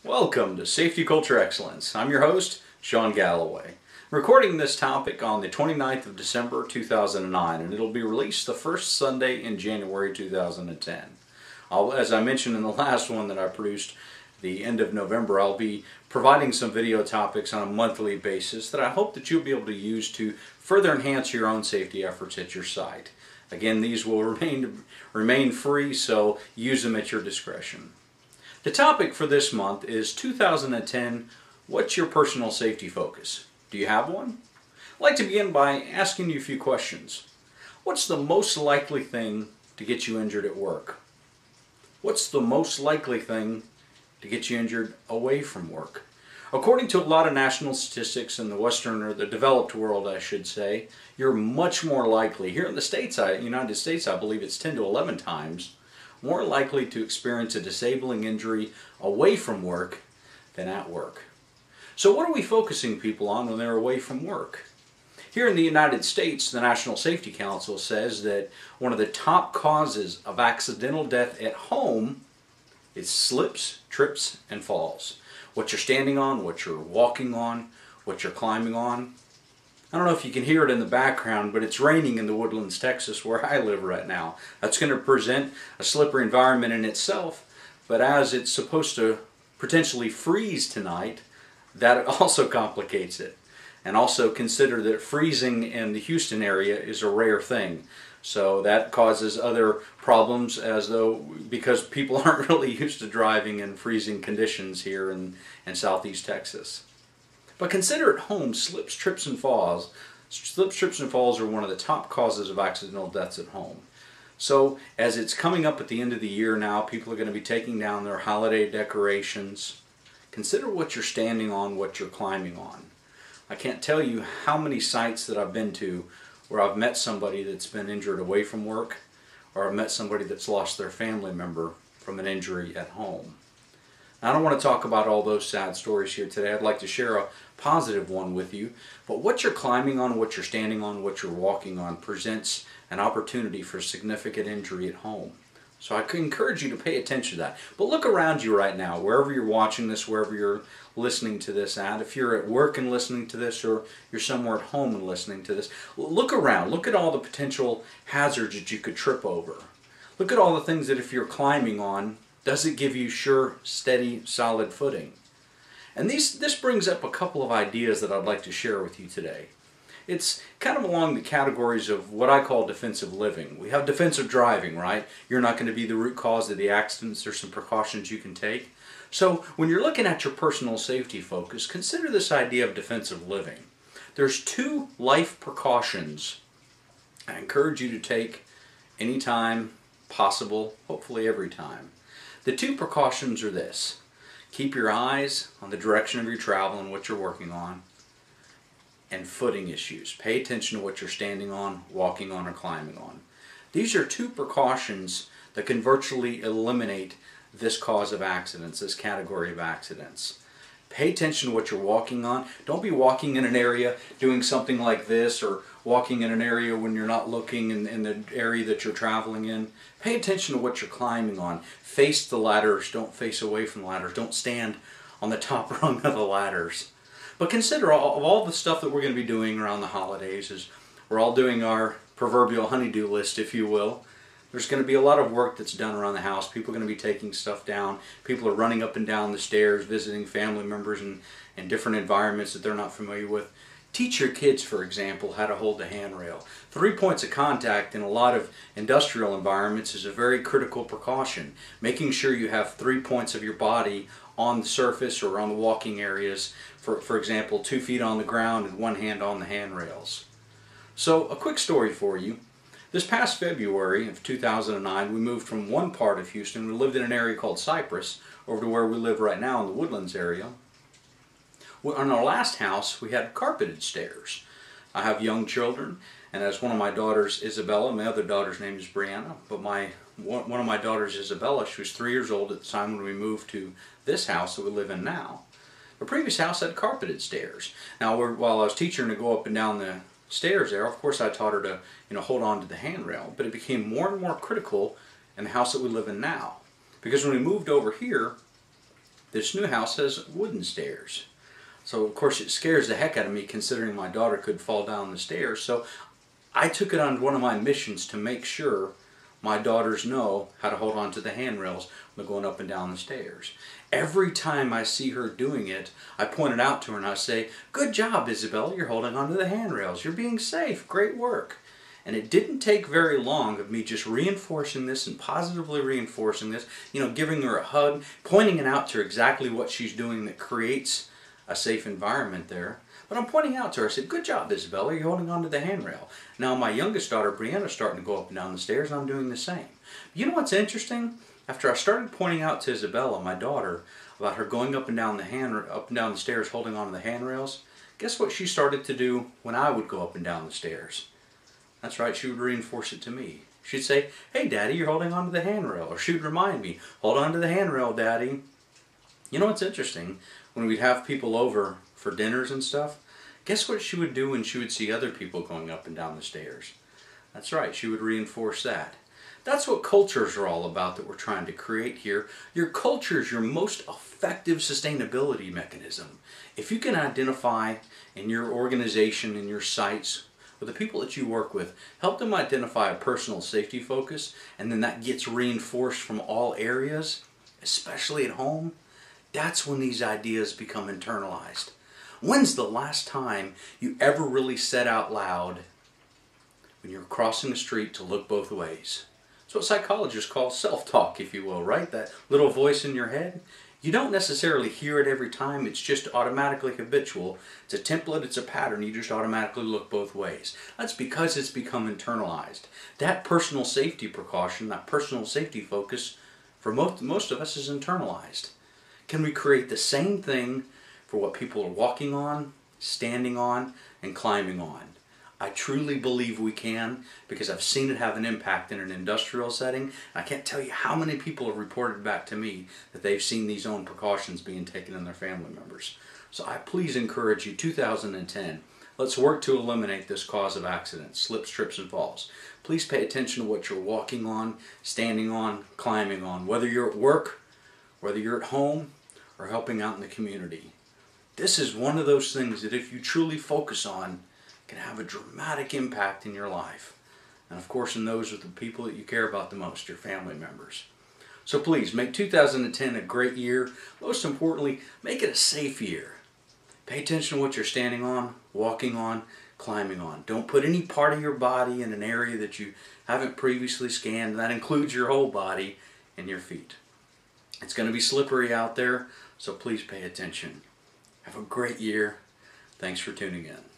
Welcome to Safety Culture Excellence. I'm your host, Shawn Galloway. I'm recording this topic on the 29th of December 2009, and it'll be released the first Sunday in January 2010. As I mentioned in the last one that I produced the end of November, I'll be providing some video topics on a monthly basis that I hope that you'll be able to use to further enhance your own safety efforts at your site. Again, these will remain free, so use them at your discretion. The topic for this month is 2010, what's your personal safety focus? Do you have one? I'd like to begin by asking you a few questions. What's the most likely thing to get you injured at work? What's the most likely thing to get you injured away from work? According to a lot of national statistics in the Western, or the developed world I should say, you're much more likely, here in the United States I believe it's 10 to 11 times, more likely to experience a disabling injury away from work than at work. So what are we focusing people on when they're away from work? Here in the United States, the National Safety Council says that one of the top causes of accidental death at home is slips, trips, and falls. What you're standing on, what you're walking on, what you're climbing on. I don't know if you can hear it in the background, but it's raining in the Woodlands, Texas, where I live right now. That's going to present a slippery environment in itself, but as it's supposed to potentially freeze tonight, that also complicates it. And also consider that freezing in the Houston area is a rare thing. So that causes other problems because people aren't really used to driving in freezing conditions here in southeast Texas. But consider at home slips, trips, and falls. Slips, trips, and falls are one of the top causes of accidental deaths at home. So as it's coming up at the end of the year now, people are going to be taking down their holiday decorations. Consider what you're standing on, what you're climbing on. I can't tell you how many sites that I've been to where I've met somebody that's been injured away from work, or I've met somebody that's lost their family member from an injury at home. I don't want to talk about all those sad stories here today. I'd like to share a positive one with you. But what you're climbing on, what you're standing on, what you're walking on presents an opportunity for significant injury at home. So I could encourage you to pay attention to that. But look around you right now, wherever you're watching this, wherever you're listening to this at. If you're at work and listening to this, or you're somewhere at home and listening to this, look around. Look at all the potential hazards that you could trip over. Look at all the things that if you're climbing on, does it give you sure, steady, solid footing? And this brings up a couple of ideas that I'd like to share with you today. It's kind of along the categories of what I call defensive living. We have defensive driving, right? You're not going to be the root cause of the accidents. There's some precautions you can take. So when you're looking at your personal safety focus, consider this idea of defensive living. There's two life precautions I encourage you to take anytime possible, hopefully every time. The two precautions are this. Keep your eyes on the direction of your travel and what you're working on, and footing issues. Pay attention to what you're standing on, walking on, or climbing on. These are two precautions that can virtually eliminate this cause of accidents, this category of accidents. Pay attention to what you're walking on. Don't be walking in an area doing something like this, or walking in an area when you're not looking in the area that you're traveling in. Pay attention to what you're climbing on. Face the ladders. Don't face away from the ladders. Don't stand on the top rung of the ladders. But consider all the stuff that we're going to be doing around the holidays. Is we're all doing our proverbial honey-do list, if you will. There's going to be a lot of work that's done around the house. People are going to be taking stuff down. People are running up and down the stairs, visiting family members in different environments that they're not familiar with. Teach your kids, for example, how to hold the handrail. 3 points of contact in a lot of industrial environments is a very critical precaution. Making sure you have 3 points of your body on the surface or on the walking areas. For example, 2 feet on the ground and 1 hand on the handrails. So a quick story for you. This past February of 2009, we moved from one part of Houston. We lived in an area called Cypress, over to where we live right now in the Woodlands area. On our last house, we had carpeted stairs. I have young children, and as one of my daughters, Isabella, my other daughter's name is Brianna, but one of my daughters, Isabella, she was 3 years old at the time when we moved to this house that we live in now. The previous house had carpeted stairs. Now, while I was teaching her to go up and down the stairs there, of course I taught her to hold on to the handrail, but it became more and more critical in the house that we live in now. Because when we moved over here, This new house has wooden stairs. So of course it scares the heck out of me considering my daughter could fall down the stairs. So I took it on one of my missions to make sure my daughters know how to hold on to the handrails when they're going up and down the stairs. Every time I see her doing it, I point it out to her and I say, "Good job, Isabella, you're holding on to the handrails. You're being safe. Great work." And it didn't take very long of me just reinforcing this and positively reinforcing this, giving her a hug, pointing it out to her exactly what she's doing that creates a safe environment there. But I'm pointing out to her, I said, "Good job, Isabella, you're holding on to the handrail." Now my youngest daughter, Brianna's starting to go up and down the stairs, and I'm doing the same. You know what's interesting? After I started pointing out to Isabella, my daughter, about her going up and down the stairs holding on to the handrails, guess what she started to do when I would go up and down the stairs? That's right, she would reinforce it to me. She'd say, "Hey Daddy, you're holding on to the handrail." Or she would remind me, "Hold on to the handrail, Daddy." You know what's interesting? When we'd have people over for dinners and stuff, guess what she would do when she would see other people going up and down the stairs? That's right, she would reinforce that. That's what cultures are all about that we're trying to create here. Your culture is your most effective sustainability mechanism. If you can identify in your organization, in your sites, with the people that you work with, help them identify a personal safety focus, and then that gets reinforced from all areas, especially at home, that's when these ideas become internalized. When's the last time you ever really said out loud when you're crossing the street to look both ways? It's what psychologists call self-talk, if you will, right? That little voice in your head. You don't necessarily hear it every time, it's just automatically habitual. It's a template, it's a pattern, you just automatically look both ways. That's because it's become internalized. That personal safety precaution, that personal safety focus, for most of us is internalized. Can we create the same thing for what people are walking on, standing on, and climbing on? I truly believe we can, because I've seen it have an impact in an industrial setting. I can't tell you how many people have reported back to me that they've seen these own precautions being taken in their family members. So I please encourage you, 2010, let's work to eliminate this cause of accidents, slips, trips, and falls. Please pay attention to what you're walking on, standing on, climbing on, whether you're at work, whether you're at home, or helping out in the community. This is one of those things that if you truly focus on, can have a dramatic impact in your life. And of course in those with the people that you care about the most, your family members. So please, make 2010 a great year. Most importantly, make it a safe year. Pay attention to what you're standing on, walking on, climbing on. Don't put any part of your body in an area that you haven't previously scanned. That includes your whole body and your feet. It's going to be slippery out there, so please pay attention. Have a great year. Thanks for tuning in.